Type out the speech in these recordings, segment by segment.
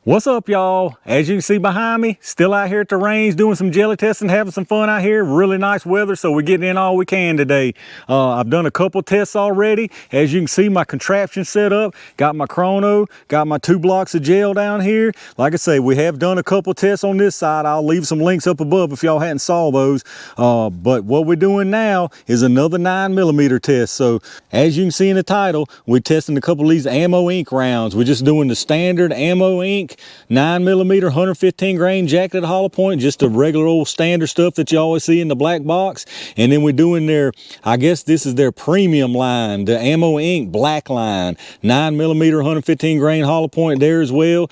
What's up, y'all? As you can see behind me, still out here at the range doing some jelly testing, having some fun out here. Really nice weather, so we're getting in all we can today. I've done a couple tests already. As you can see, my contraption set up, got my chrono, got my 2 blocks of gel down here. Like I say, we have done a couple tests on this side. I'll leave some links up above if y'all hadn't saw those. But what we're doing now is another 9mm test. So as you can see in the title, we're testing a couple of these Ammo Inc. rounds. We're just doing the standard Ammo Inc. 9mm 115 grain jacketed hollow point, just the regular old standard stuff that you always see in the black box. And then we're doing their, I guess this is their premium line, the Ammo Inc. Blackline 9mm 115 grain hollow point there as well.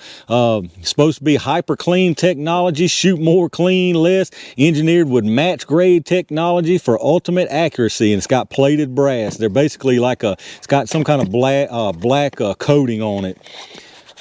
Supposed to be hyper clean technology, shoot more clean less, engineered with match grade technology for ultimate accuracy, and it's got plated brass. They're basically like it's got some kind of black coating on it,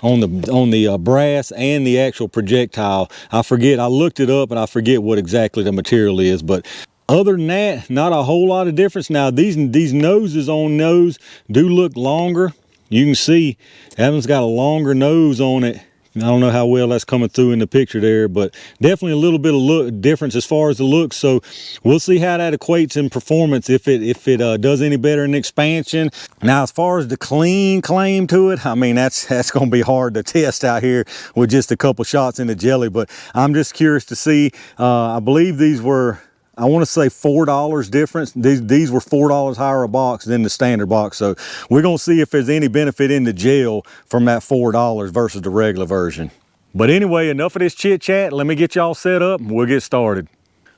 on the brass and the actual projectile. I forget, I looked it up and I forget what exactly the material is, but other than that, not a whole lot of difference. Now these noses on those do look longer. You can see that one's got a longer nose on it. I don't know how well that's coming through in the picture there, but definitely a little bit of difference as far as the look. So we'll see how that equates in performance, if it does any better in expansion. Now, as far as the clean claim to it, I mean, that's going to be hard to test out here with just a couple shots in the jelly, but I'm just curious to see. I believe these were, I want to say $4 difference. These were $4 higher a box than the standard box. So we're going to see if there's any benefit in the gel from that $4 versus the regular version. But anyway, enough of this chit chat. Let me get y'all set up and we'll get started.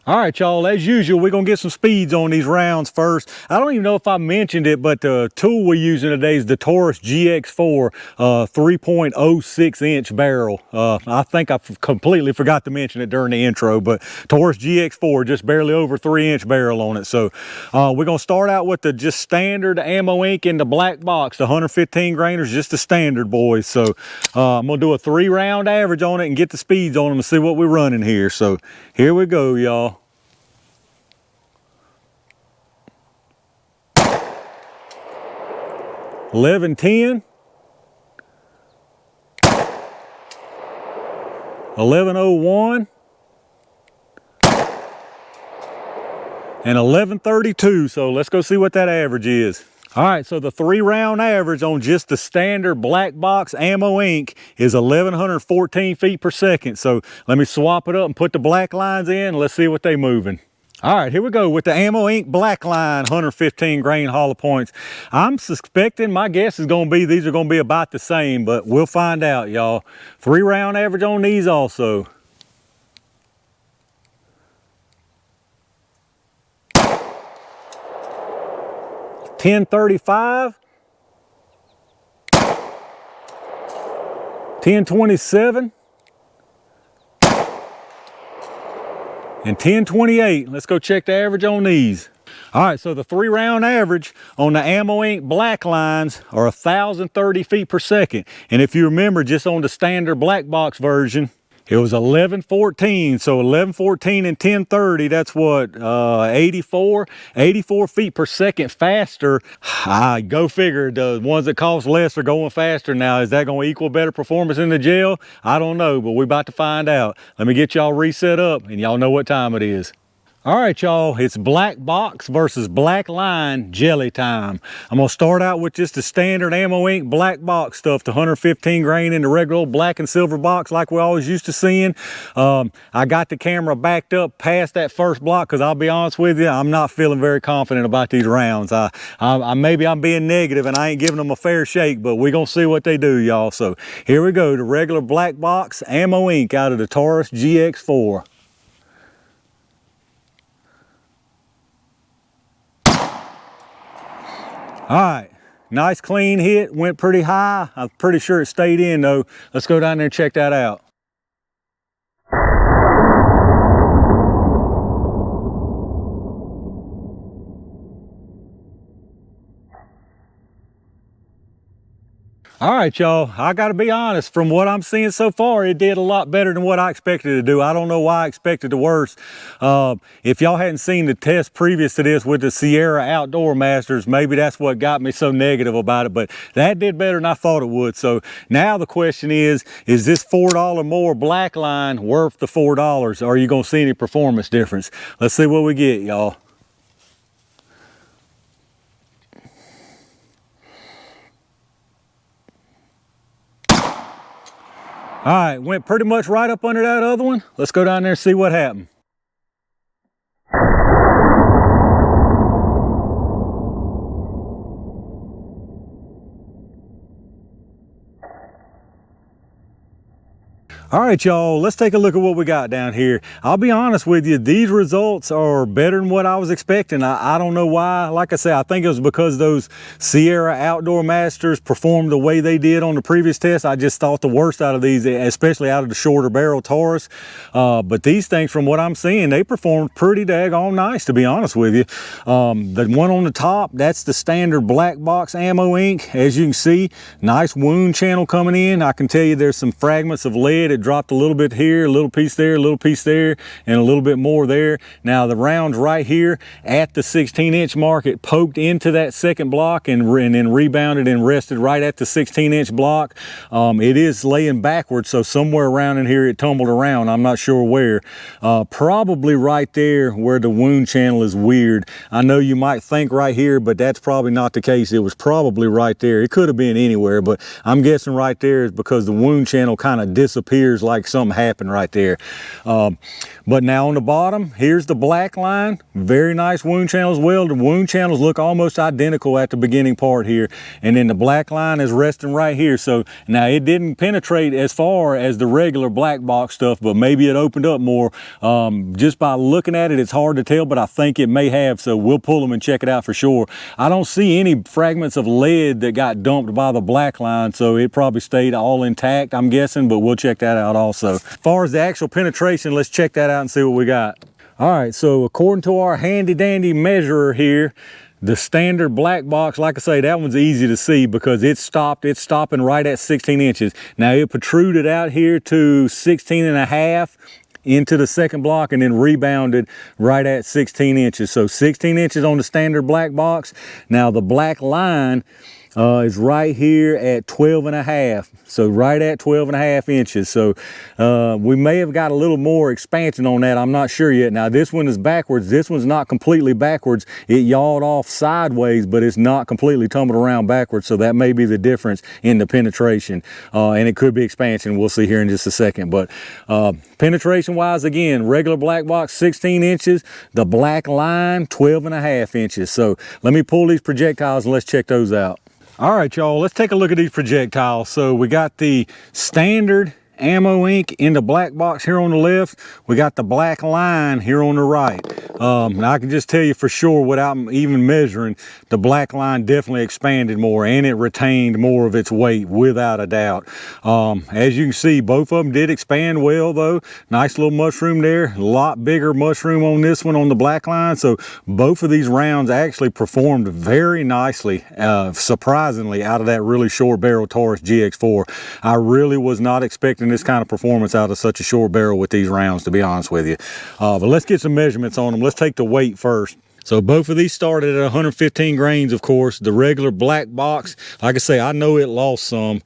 All right, y'all, as usual, we're going to get some speeds on these rounds first. I don't even know if I mentioned it, but the tool we're using today is the Taurus GX4 3.06 inch barrel. I think I completely forgot to mention it during the intro, but Taurus GX4, just barely over 3-inch barrel on it. So we're going to start out with the just standard Ammo Inc. in the black box, the 115 grainers, just the standard, boys. So I'm going to do a 3-round average on it and get the speeds on them and see what we're running here. So here we go, y'all. 1110, 1101, and 1132. So let's go see what that average is. All right, so the 3-round average on just the standard black box Ammo Inc. is 1114 feet per second. So let me swap it up and put the black lines in. Let's see what they moving. All right, here we go with the Ammo Inc. Blackline 115 grain hollow points. I'm suspecting, my guess is going to be these are going to be about the same, but we'll find out, y'all. 3-round average on these also. $10.35, $10.27, and $10.28. Let's go check the average on these. All right, so the 3-round average on the Ammo Inc. black lines are 1,030 feet per second. And if you remember, just on the standard black box version, it was 1114. So 1114 and 1030, that's what, 84 feet per second faster. Go figure, the ones that cost less are going faster. Now, is that going to equal better performance in the gel? I don't know, but we're about to find out. Let me get y'all reset up and y'all know what time it is. All right, y'all, it's black box versus black line jelly time. I'm gonna start out with just the standard Ammo Inc. black box stuff, the 115 grain in the regular old black and silver box like we always used to seeing. I got the camera backed up past that first block because I'll be honest with you, I'm not feeling very confident about these rounds. Maybe I'm being negative and I ain't giving them a fair shake, but we're gonna see what they do, y'all. So here we go, the regular black box Ammo Inc. out of the Taurus GX4. All right, nice clean hit, went pretty high. I'm pretty sure it stayed in though. Let's go down there and check that out. All right, y'all, I gotta be honest, from what I'm seeing so far, it did a lot better than what I expected to do. I don't know why I expected the worst. If y'all hadn't seen the test previous to this with the Sierra Outdoor Masters, maybe that's what got me so negative about it, but that did better than I thought it would. So now the question is this $4 more Blackline worth the $4? Are you gonna see any performance difference? Let's see what we get, y'all. All right, went pretty much right up under that other one. Let's go down there and see what happened. All right, y'all, let's take a look at what we got down here. I'll be honest with you, these results are better than what I was expecting. I don't know why. Like I said, I think it was because those Sierra Outdoor Masters performed the way they did on the previous test. I just thought the worst out of these, especially out of the shorter barrel Taurus. But these things, from what I'm seeing, they performed pretty daggone nice, to be honest with you. The one on the top, that's the standard black box ammo ink. As you can see, nice wound channel coming in. I can tell you there's some fragments of lead. It dropped a little bit here, a little piece there, a little piece there, and a little bit more there. Now the rounds right here at the 16-inch mark, it poked into that second block and then rebounded and rested right at the 16-inch block. It is laying backwards, so somewhere around in here it tumbled around. I'm not sure where. Probably right there where the wound channel is weird. I know you might think right here, but that's probably not the case. It was probably right there. It could have been anywhere, but I'm guessing right there is because the wound channel kind of disappears like something happened right there. But now on the bottom, here's the Blackline. Very nice wound channel as well. The wound channels look almost identical at the beginning part here. And then the Blackline is resting right here. So now it didn't penetrate as far as the regular black box stuff, but maybe it opened up more. Just by looking at it, it's hard to tell, but I think it may have. So we'll pull them and check it out for sure. I don't see any fragments of lead that got dumped by the Blackline, so it probably stayed all intact, I'm guessing, but we'll check that out also. As far as the actual penetration, let's check that out and see what we got. All right, so according to our handy dandy measurer here, the standard black box, like I say, that one's easy to see because it's stopping right at 16 inches. Now it protruded out here to 16 and a half into the second block and then rebounded right at 16 inches. So 16 inches on the standard black box. Now the Blackline is right here at 12 and a half. So right at 12 and a half inches. So we may have got a little more expansion on that. I'm not sure yet. Now this one is backwards. This one's not completely backwards. It yawed off sideways, but it's not completely tumbled around backwards. So that may be the difference in the penetration. And it could be expansion. We'll see here in just a second. But penetration wise, again, regular black box 16 inches. The Blackline 12 and a half inches. So let me pull these projectiles and let's check those out. All right, y'all, let's take a look at these projectiles. So we got the standard ammo ink in the black box here on the left. We got the Blackline here on the right. Now I can just tell you for sure without even measuring, the Blackline definitely expanded more and it retained more of its weight without a doubt. As you can see, both of them did expand well though. Nice little mushroom there. A lot bigger mushroom on this one on the Blackline. So both of these rounds actually performed very nicely, surprisingly, out of that really short barrel Taurus GX4. I really was not expecting this kind of performance out of such a short barrel with these rounds, to be honest with you. But let's get some measurements on them. Let's take the weight first. So both of these started at 115 grains, of course. The regular black box, like I say, I know it lost some.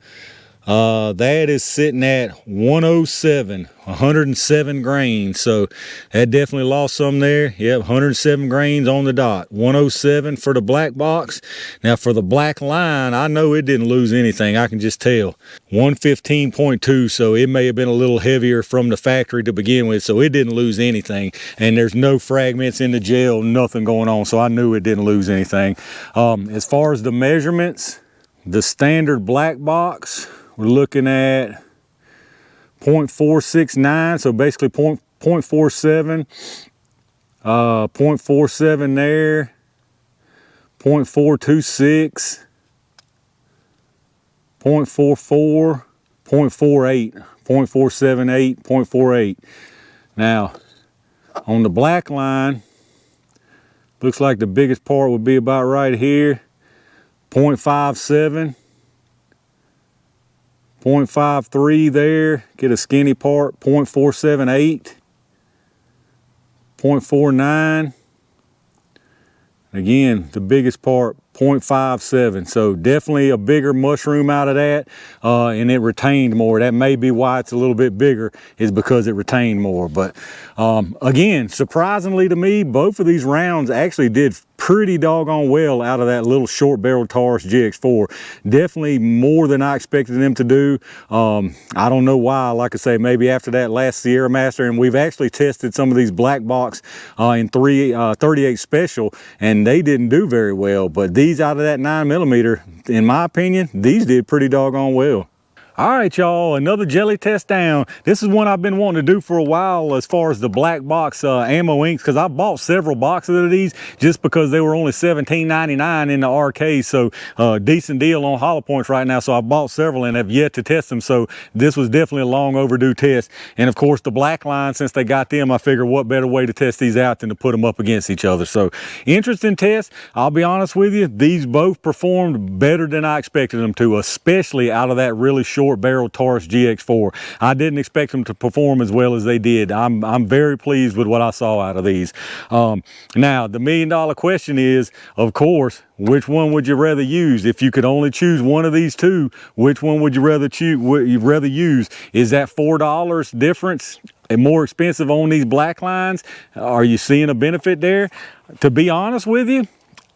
That is sitting at 107 grains. So that definitely lost some there. Yep, 107 grains on the dot. 107 for the black box. Now for the Blackline, I know it didn't lose anything. I can just tell. 115.2, so it may have been a little heavier from the factory to begin with, so it didn't lose anything. And there's no fragments in the gel, nothing going on, so I knew it didn't lose anything. As far as the measurements, the standard black box, we're looking at 0.469, so basically 0.47, 0.47 there, 0.426, 0.44, 0.48, 0.478, 0.48. Now, on the Blackline, looks like the biggest part would be about right here, 0.57, 0.53 there, get a skinny part, 0.478, 0.49. Again, the biggest part, 0.57. So definitely a bigger mushroom out of that, and it retained more. That may be why it's a little bit bigger, is because it retained more. But again, surprisingly to me, both of these rounds actually did pretty doggone well out of that little short barrel Taurus GX4. Definitely more than I expected them to do. I don't know why. Like I say, maybe after that last Sierra Master, and we've actually tested some of these black box in 38 special, and they didn't do very well. But these out of that 9mm, in my opinion, these did pretty doggone well. All right, y'all, another jelly test down. This is one I've been wanting to do for a while as far as the black box ammo inks, because I bought several boxes of these just because they were only $17.99 in the arcade. So decent deal on hollow points right now. So I bought several and have yet to test them. So this was definitely a long overdue test. And of course the Blackline, since they got them, I figured what better way to test these out than to put them up against each other. So interesting test. I'll be honest with you, these both performed better than I expected them to, especially out of that really short barrel Taurus GX4. I didn't expect them to perform as well as they did. I'm very pleased with what I saw out of these. Now the $1 million question is, of course, which one would you rather use? If you could only choose one of these two, which one would you rather choose? Would you rather use? Is that $4 difference and more expensive on these Blacklines? Are you seeing a benefit there? To be honest with you,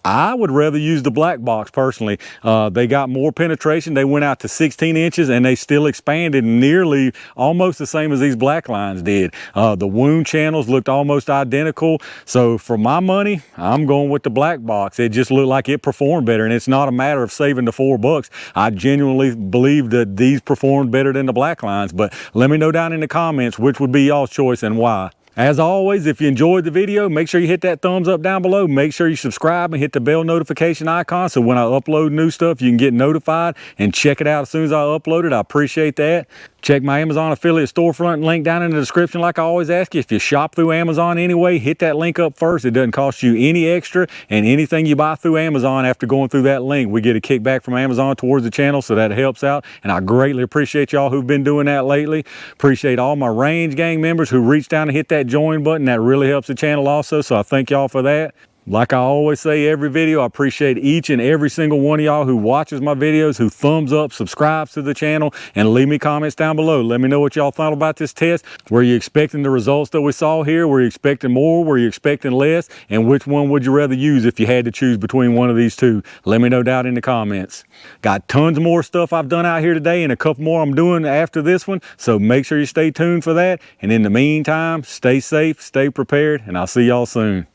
I would rather use the black box personally. They got more penetration. They went out to 16 inches and they still expanded nearly almost the same as these Blacklines did. The wound channels looked almost identical. So for my money, I'm going with the black box. It just looked like it performed better, and it's not a matter of saving the $4. I genuinely believe that these performed better than the Blacklines, but let me know down in the comments which would be y'all's choice and why. As always, if you enjoyed the video, make sure you hit that thumbs up down below. Make sure you subscribe and hit the bell notification icon so when I upload new stuff, you can get notified and check it out as soon as I upload it. I appreciate that. Check my Amazon affiliate storefront link down in the description like I always ask you. If you shop through Amazon anyway, hit that link up first. It doesn't cost you any extra, and anything you buy through Amazon after going through that link, we get a kickback from Amazon towards the channel, so that helps out, and I greatly appreciate y'all who've been doing that lately. Appreciate all my Range Gang members who reached down and hit that join button. That really helps the channel also, so I thank y'all for that. Like I always say every video, I appreciate each and every single one of y'all who watches my videos, who thumbs up, subscribes to the channel, and leave me comments down below. Let me know what y'all thought about this test. Were you expecting the results that we saw here? Were you expecting more? Were you expecting less? And which one would you rather use if you had to choose between one of these two? Let me know down in the comments. Got tons more stuff I've done out here today, and a couple more I'm doing after this one, so make sure you stay tuned for that. And in the meantime, stay safe, stay prepared, and I'll see y'all soon.